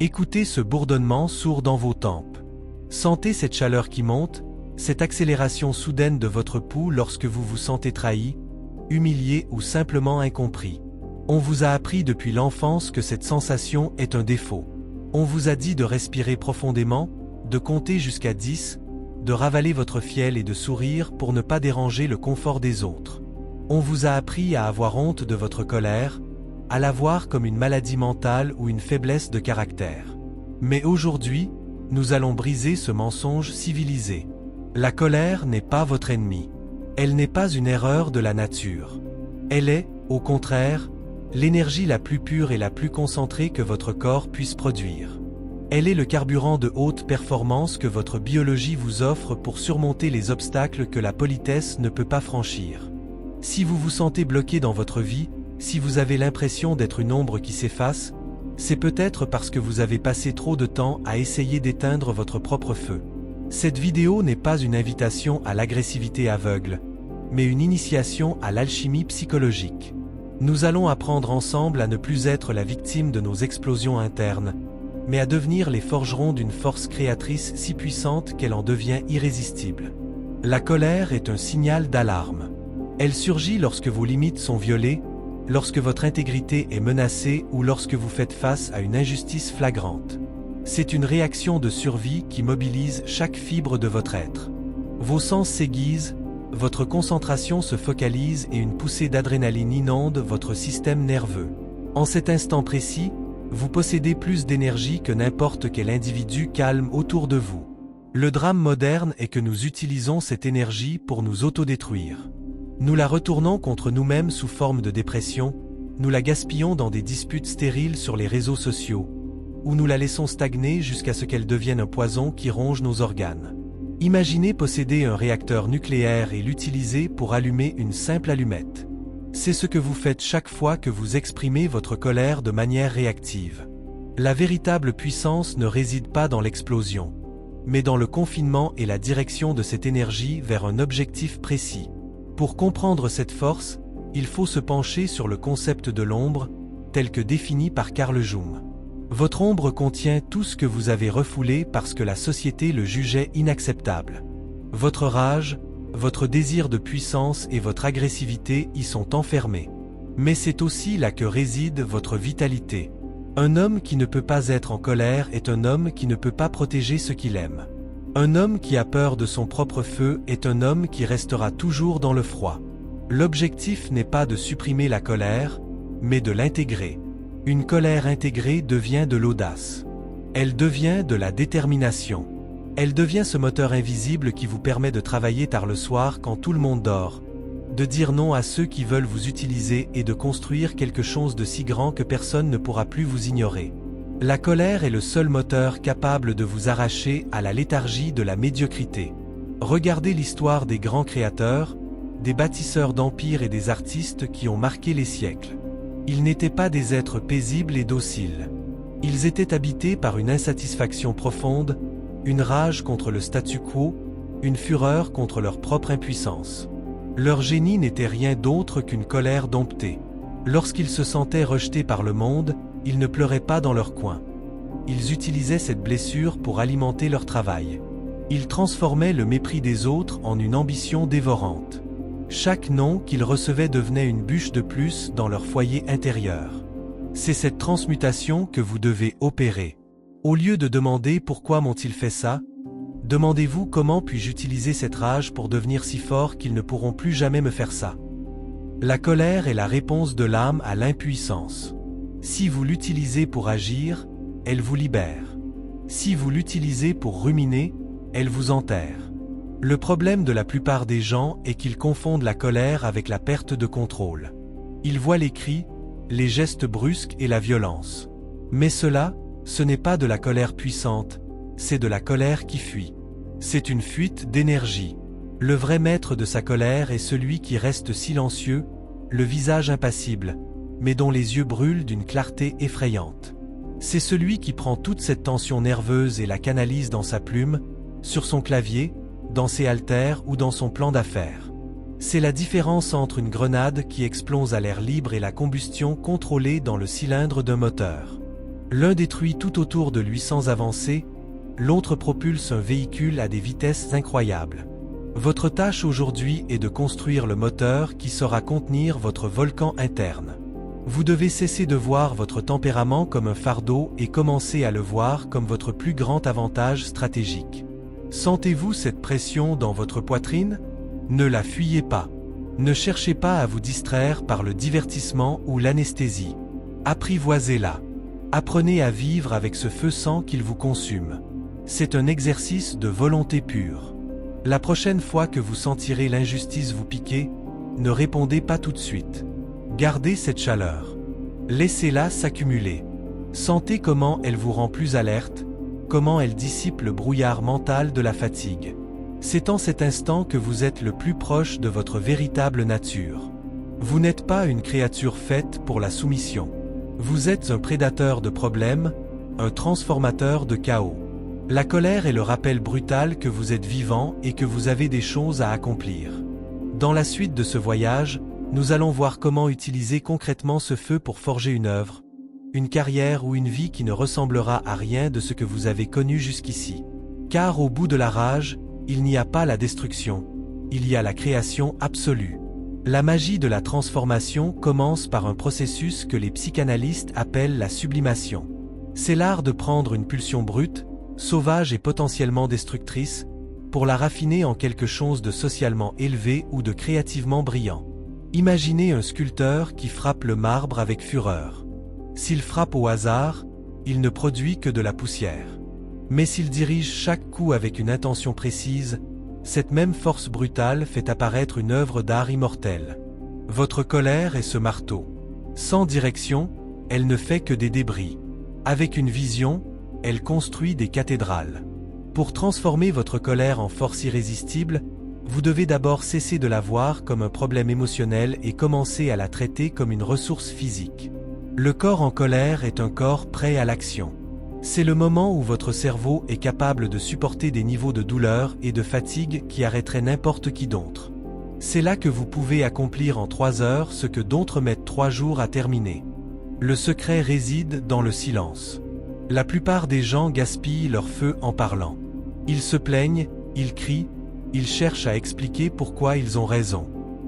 Écoutez ce bourdonnement sourd dans vos tempes. Sentez cette chaleur qui monte, cette accélération soudaine de votre pouls lorsque vous vous sentez trahi, humilié ou simplement incompris. On vous a appris depuis l'enfance que cette sensation est un défaut. On vous a dit de respirer profondément, de compter jusqu'à 10, de ravaler votre fiel et de sourire pour ne pas déranger le confort des autres. On vous a appris à avoir honte de votre colère, à la voir comme une maladie mentale ou une faiblesse de caractère. Mais aujourd'hui, nous allons briser ce mensonge civilisé. La colère n'est pas votre ennemi. Elle n'est pas une erreur de la nature. Elle est, au contraire, l'énergie la plus pure et la plus concentrée que votre corps puisse produire. Elle est le carburant de haute performance que votre biologie vous offre pour surmonter les obstacles que la politesse ne peut pas franchir. Si vous vous sentez bloqué dans votre vie, si vous avez l'impression d'être une ombre qui s'efface, c'est peut-être parce que vous avez passé trop de temps à essayer d'éteindre votre propre feu. Cette vidéo n'est pas une invitation à l'agressivité aveugle, mais une initiation à l'alchimie psychologique. Nous allons apprendre ensemble à ne plus être la victime de nos explosions internes, mais à devenir les forgerons d'une force créatrice si puissante qu'elle en devient irrésistible. La colère est un signal d'alarme. Elle surgit lorsque vos limites sont violées, lorsque votre intégrité est menacée ou lorsque vous faites face à une injustice flagrante. C'est une réaction de survie qui mobilise chaque fibre de votre être. Vos sens s'aiguisent, votre concentration se focalise et une poussée d'adrénaline inonde votre système nerveux. En cet instant précis, vous possédez plus d'énergie que n'importe quel individu calme autour de vous. Le drame moderne est que nous utilisons cette énergie pour nous autodétruire. Nous la retournons contre nous-mêmes sous forme de dépression, nous la gaspillons dans des disputes stériles sur les réseaux sociaux, ou nous la laissons stagner jusqu'à ce qu'elle devienne un poison qui ronge nos organes. Imaginez posséder un réacteur nucléaire et l'utiliser pour allumer une simple allumette. C'est ce que vous faites chaque fois que vous exprimez votre colère de manière réactive. La véritable puissance ne réside pas dans l'explosion, mais dans le confinement et la direction de cette énergie vers un objectif précis. Pour comprendre cette force, il faut se pencher sur le concept de l'ombre, tel que défini par Carl Jung. Votre ombre contient tout ce que vous avez refoulé parce que la société le jugeait inacceptable. Votre rage, votre désir de puissance et votre agressivité y sont enfermés. Mais c'est aussi là que réside votre vitalité. Un homme qui ne peut pas être en colère est un homme qui ne peut pas protéger ce qu'il aime. Un homme qui a peur de son propre feu est un homme qui restera toujours dans le froid. L'objectif n'est pas de supprimer la colère, mais de l'intégrer. Une colère intégrée devient de l'audace. Elle devient de la détermination. Elle devient ce moteur invisible qui vous permet de travailler tard le soir quand tout le monde dort, de dire non à ceux qui veulent vous utiliser et de construire quelque chose de si grand que personne ne pourra plus vous ignorer. La colère est le seul moteur capable de vous arracher à la léthargie de la médiocrité. Regardez l'histoire des grands créateurs, des bâtisseurs d'empires et des artistes qui ont marqué les siècles. Ils n'étaient pas des êtres paisibles et dociles. Ils étaient habités par une insatisfaction profonde, une rage contre le statu quo, une fureur contre leur propre impuissance. Leur génie n'était rien d'autre qu'une colère domptée. Lorsqu'ils se sentaient rejetés par le monde, ils ne pleuraient pas dans leur coin. Ils utilisaient cette blessure pour alimenter leur travail. Ils transformaient le mépris des autres en une ambition dévorante. Chaque non qu'ils recevaient devenait une bûche de plus dans leur foyer intérieur. C'est cette transmutation que vous devez opérer. Au lieu de demander pourquoi m'ont-ils fait ça, demandez-vous comment puis-je utiliser cette rage pour devenir si fort qu'ils ne pourront plus jamais me faire ça. La colère est la réponse de l'âme à l'impuissance. Si vous l'utilisez pour agir, elle vous libère. Si vous l'utilisez pour ruminer, elle vous enterre. Le problème de la plupart des gens est qu'ils confondent la colère avec la perte de contrôle. Ils voient les cris, les gestes brusques et la violence. Mais cela, ce n'est pas de la colère puissante, c'est de la colère qui fuit. C'est une fuite d'énergie. Le vrai maître de sa colère est celui qui reste silencieux, le visage impassible, mais dont les yeux brûlent d'une clarté effrayante. C'est celui qui prend toute cette tension nerveuse et la canalise dans sa plume, sur son clavier, dans ses haltères ou dans son plan d'affaires. C'est la différence entre une grenade qui explose à l'air libre et la combustion contrôlée dans le cylindre d'un moteur. L'un détruit tout autour de lui sans avancer, l'autre propulse un véhicule à des vitesses incroyables. Votre tâche aujourd'hui est de construire le moteur qui saura contenir votre volcan interne. Vous devez cesser de voir votre tempérament comme un fardeau et commencer à le voir comme votre plus grand avantage stratégique. Sentez-vous cette pression dans votre poitrine? Ne la fuyez pas. Ne cherchez pas à vous distraire par le divertissement ou l'anesthésie. Apprivoisez-la. Apprenez à vivre avec ce feu sans qu'il vous consume. C'est un exercice de volonté pure. La prochaine fois que vous sentirez l'injustice vous piquer, ne répondez pas tout de suite. Gardez cette chaleur. Laissez-la s'accumuler. Sentez comment elle vous rend plus alerte, comment elle dissipe le brouillard mental de la fatigue. C'est en cet instant que vous êtes le plus proche de votre véritable nature. Vous n'êtes pas une créature faite pour la soumission. Vous êtes un prédateur de problèmes, un transformateur de chaos. La colère est le rappel brutal que vous êtes vivant et que vous avez des choses à accomplir. Dans la suite de ce voyage, nous allons voir comment utiliser concrètement ce feu pour forger une œuvre, une carrière ou une vie qui ne ressemblera à rien de ce que vous avez connu jusqu'ici. Car au bout de la rage, il n'y a pas la destruction, il y a la création absolue. La magie de la transformation commence par un processus que les psychanalystes appellent la sublimation. C'est l'art de prendre une pulsion brute, sauvage et potentiellement destructrice, pour la raffiner en quelque chose de socialement élevé ou de créativement brillant. Imaginez un sculpteur qui frappe le marbre avec fureur. S'il frappe au hasard, il ne produit que de la poussière. Mais s'il dirige chaque coup avec une intention précise, cette même force brutale fait apparaître une œuvre d'art immortelle. Votre colère est ce marteau. Sans direction, elle ne fait que des débris. Avec une vision, elle construit des cathédrales. Pour transformer votre colère en force irrésistible, vous devez d'abord cesser de la voir comme un problème émotionnel et commencer à la traiter comme une ressource physique. Le corps en colère est un corps prêt à l'action. C'est le moment où votre cerveau est capable de supporter des niveaux de douleur et de fatigue qui arrêteraient n'importe qui d'autre. C'est là que vous pouvez accomplir en 3 heures ce que d'autres mettent 3 jours à terminer. Le secret réside dans le silence. La plupart des gens gaspillent leur feu en parlant. Ils se plaignent, ils crient, ils cherchent à expliquer pourquoi ils ont raison.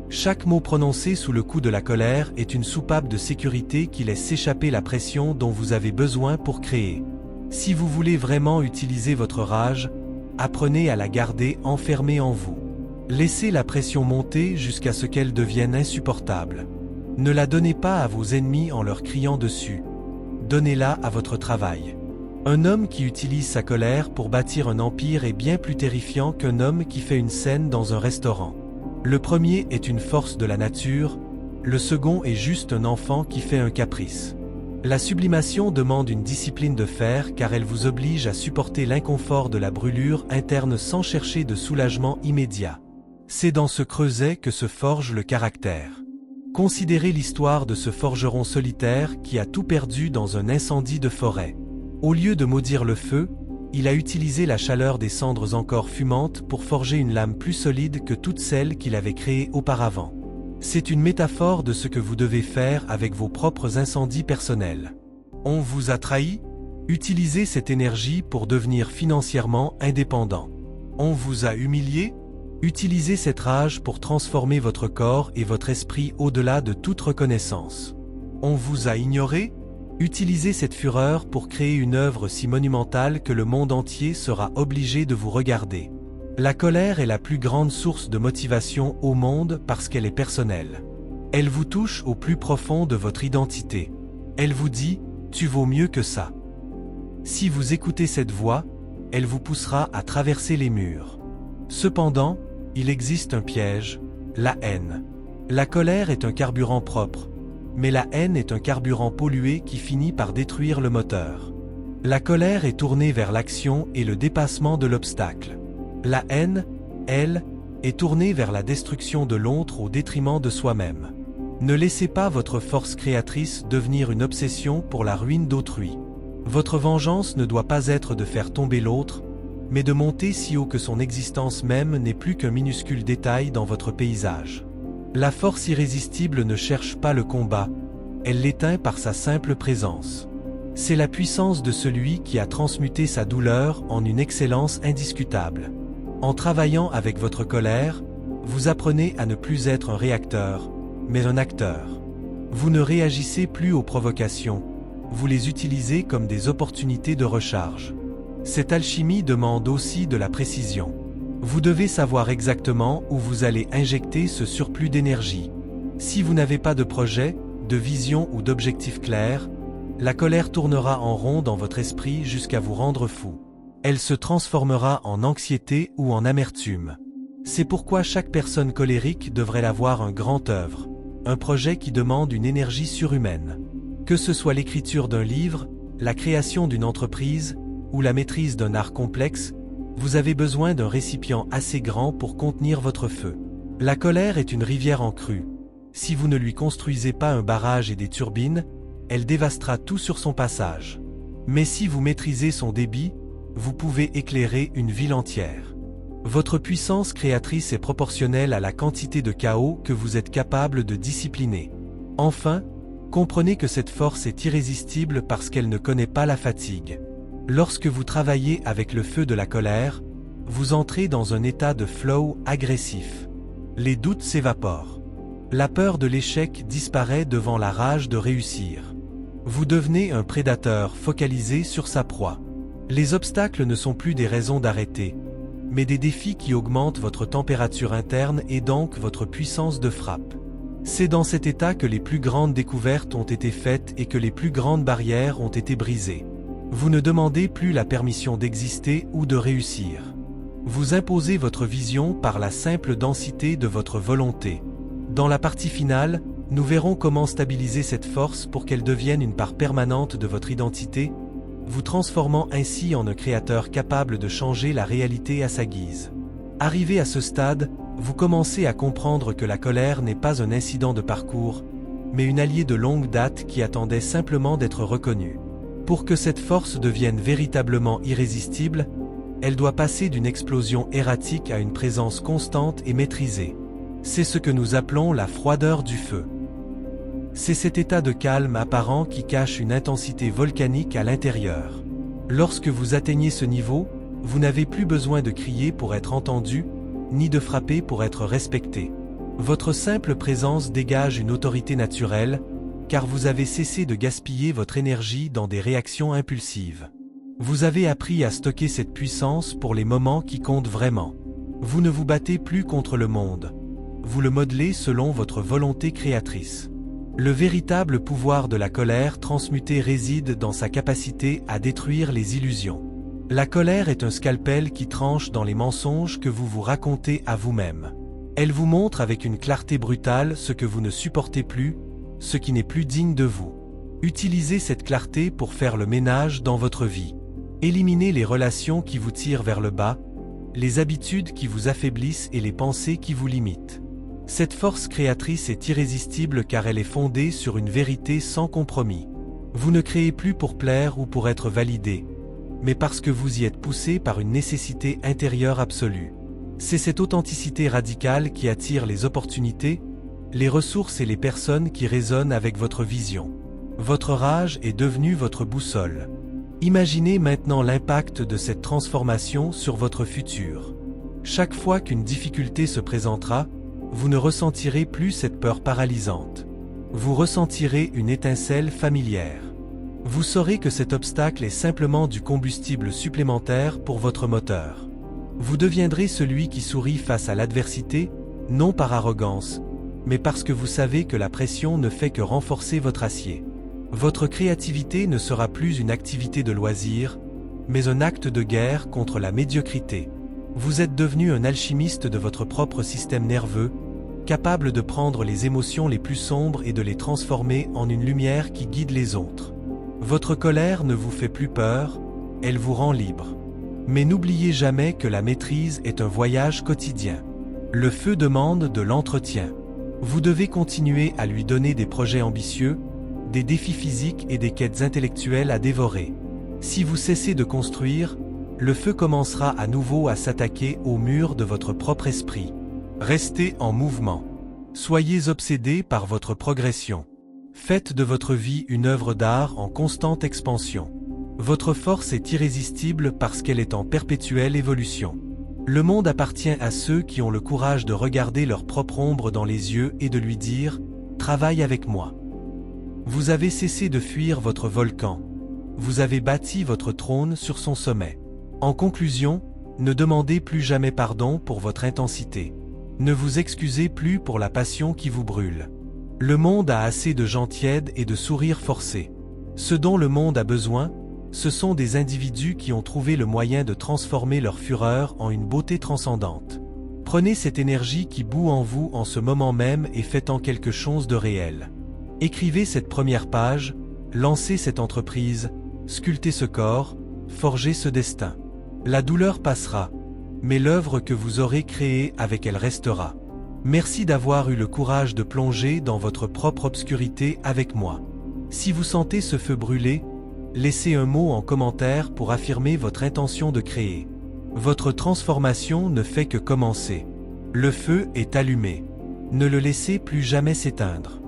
Chaque mot prononcé sous le coup de la colère est une soupape de sécurité qui laisse s'échapper la pression dont vous avez besoin pour créer. Si vous voulez vraiment utiliser votre rage, apprenez à la garder enfermée en vous. Laissez la pression monter jusqu'à ce qu'elle devienne insupportable. Ne la donnez pas à vos ennemis en leur criant dessus. Donnez-la à votre travail. Un homme qui utilise sa colère pour bâtir un empire est bien plus terrifiant qu'un homme qui fait une scène dans un restaurant. Le premier est une force de la nature, le second est juste un enfant qui fait un caprice. La sublimation demande une discipline de fer car elle vous oblige à supporter l'inconfort de la brûlure interne sans chercher de soulagement immédiat. C'est dans ce creuset que se forge le caractère. Considérez l'histoire de ce forgeron solitaire qui a tout perdu dans un incendie de forêt. Au lieu de maudire le feu, il a utilisé la chaleur des cendres encore fumantes pour forger une lame plus solide que toutes celles qu'il avait créées auparavant. C'est une métaphore de ce que vous devez faire avec vos propres incendies personnels. On vous a trahi? Utilisez cette énergie pour devenir financièrement indépendant. On vous a humilié? Utilisez cette rage pour transformer votre corps et votre esprit au-delà de toute reconnaissance. On vous a ignoré? Utilisez cette fureur pour créer une œuvre si monumentale que le monde entier sera obligé de vous regarder. La colère est la plus grande source de motivation au monde parce qu'elle est personnelle. Elle vous touche au plus profond de votre identité. Elle vous dit « tu vaux mieux que ça ». Si vous écoutez cette voix, elle vous poussera à traverser les murs. Cependant, il existe un piège, la haine. La colère est un carburant propre, mais la haine est un carburant pollué qui finit par détruire le moteur. La colère est tournée vers l'action et le dépassement de l'obstacle. La haine, elle, est tournée vers la destruction de l'autre au détriment de soi-même. Ne laissez pas votre force créatrice devenir une obsession pour la ruine d'autrui. Votre vengeance ne doit pas être de faire tomber l'autre, mais de monter si haut que son existence même n'est plus qu'un minuscule détail dans votre paysage. La force irrésistible ne cherche pas le combat, elle l'éteint par sa simple présence. C'est la puissance de celui qui a transmuté sa douleur en une excellence indiscutable. En travaillant avec votre colère, vous apprenez à ne plus être un réacteur, mais un acteur. Vous ne réagissez plus aux provocations, vous les utilisez comme des opportunités de recharge. Cette alchimie demande aussi de la précision. Vous devez savoir exactement où vous allez injecter ce surplus d'énergie. Si vous n'avez pas de projet, de vision ou d'objectif clair, la colère tournera en rond dans votre esprit jusqu'à vous rendre fou. Elle se transformera en anxiété ou en amertume. C'est pourquoi chaque personne colérique devrait avoir un grand œuvre, un projet qui demande une énergie surhumaine. Que ce soit l'écriture d'un livre, la création d'une entreprise ou la maîtrise d'un art complexe, vous avez besoin d'un récipient assez grand pour contenir votre feu. La colère est une rivière en crue. Si vous ne lui construisez pas un barrage et des turbines, elle dévastera tout sur son passage. Mais si vous maîtrisez son débit, vous pouvez éclairer une ville entière. Votre puissance créatrice est proportionnelle à la quantité de chaos que vous êtes capable de discipliner. Enfin, comprenez que cette force est irrésistible parce qu'elle ne connaît pas la fatigue. Lorsque vous travaillez avec le feu de la colère, vous entrez dans un état de flow agressif. Les doutes s'évaporent. La peur de l'échec disparaît devant la rage de réussir. Vous devenez un prédateur focalisé sur sa proie. Les obstacles ne sont plus des raisons d'arrêter, mais des défis qui augmentent votre température interne et donc votre puissance de frappe. C'est dans cet état que les plus grandes découvertes ont été faites et que les plus grandes barrières ont été brisées. Vous ne demandez plus la permission d'exister ou de réussir. Vous imposez votre vision par la simple densité de votre volonté. Dans la partie finale, nous verrons comment stabiliser cette force pour qu'elle devienne une part permanente de votre identité, vous transformant ainsi en un créateur capable de changer la réalité à sa guise. Arrivé à ce stade, vous commencez à comprendre que la colère n'est pas un incident de parcours, mais une alliée de longue date qui attendait simplement d'être reconnue. Pour que cette force devienne véritablement irrésistible, elle doit passer d'une explosion erratique à une présence constante et maîtrisée. C'est ce que nous appelons la froideur du feu. C'est cet état de calme apparent qui cache une intensité volcanique à l'intérieur. Lorsque vous atteignez ce niveau, vous n'avez plus besoin de crier pour être entendu, ni de frapper pour être respecté. Votre simple présence dégage une autorité naturelle, car vous avez cessé de gaspiller votre énergie dans des réactions impulsives. Vous avez appris à stocker cette puissance pour les moments qui comptent vraiment. Vous ne vous battez plus contre le monde. Vous le modelez selon votre volonté créatrice. Le véritable pouvoir de la colère transmutée réside dans sa capacité à détruire les illusions. La colère est un scalpel qui tranche dans les mensonges que vous vous racontez à vous-même. Elle vous montre avec une clarté brutale ce que vous ne supportez plus, ce qui n'est plus digne de vous. Utilisez cette clarté pour faire le ménage dans votre vie. Éliminez les relations qui vous tirent vers le bas, les habitudes qui vous affaiblissent et les pensées qui vous limitent. Cette force créatrice est irrésistible car elle est fondée sur une vérité sans compromis. Vous ne créez plus pour plaire ou pour être validé, mais parce que vous y êtes poussé par une nécessité intérieure absolue. C'est cette authenticité radicale qui attire les opportunités, les ressources et les personnes qui résonnent avec votre vision. Votre rage est devenue votre boussole. Imaginez maintenant l'impact de cette transformation sur votre futur. Chaque fois qu'une difficulté se présentera, vous ne ressentirez plus cette peur paralysante. Vous ressentirez une étincelle familière. Vous saurez que cet obstacle est simplement du combustible supplémentaire pour votre moteur. Vous deviendrez celui qui sourit face à l'adversité, non par arrogance, mais parce que vous savez que la pression ne fait que renforcer votre acier. Votre créativité ne sera plus une activité de loisir, mais un acte de guerre contre la médiocrité. Vous êtes devenu un alchimiste de votre propre système nerveux, capable de prendre les émotions les plus sombres et de les transformer en une lumière qui guide les autres. Votre colère ne vous fait plus peur, elle vous rend libre. Mais n'oubliez jamais que la maîtrise est un voyage quotidien. Le feu demande de l'entretien. Vous devez continuer à lui donner des projets ambitieux, des défis physiques et des quêtes intellectuelles à dévorer. Si vous cessez de construire, le feu commencera à nouveau à s'attaquer aux murs de votre propre esprit. Restez en mouvement. Soyez obsédé par votre progression. Faites de votre vie une œuvre d'art en constante expansion. Votre force est irrésistible parce qu'elle est en perpétuelle évolution. Le monde appartient à ceux qui ont le courage de regarder leur propre ombre dans les yeux et de lui dire « Travaille avec moi ». Vous avez cessé de fuir votre volcan. Vous avez bâti votre trône sur son sommet. En conclusion, ne demandez plus jamais pardon pour votre intensité. Ne vous excusez plus pour la passion qui vous brûle. Le monde a assez de gens tièdes et de sourires forcés. Ce dont le monde a besoin, ce sont des individus qui ont trouvé le moyen de transformer leur fureur en une beauté transcendante. Prenez cette énergie qui bout en vous en ce moment même et faites-en quelque chose de réel. Écrivez cette première page, lancez cette entreprise, sculptez ce corps, forgez ce destin. La douleur passera, mais l'œuvre que vous aurez créée avec elle restera. Merci d'avoir eu le courage de plonger dans votre propre obscurité avec moi. Si vous sentez ce feu brûler, laissez un mot en commentaire pour affirmer votre intention de créer. Votre transformation ne fait que commencer. Le feu est allumé. Ne le laissez plus jamais s'éteindre.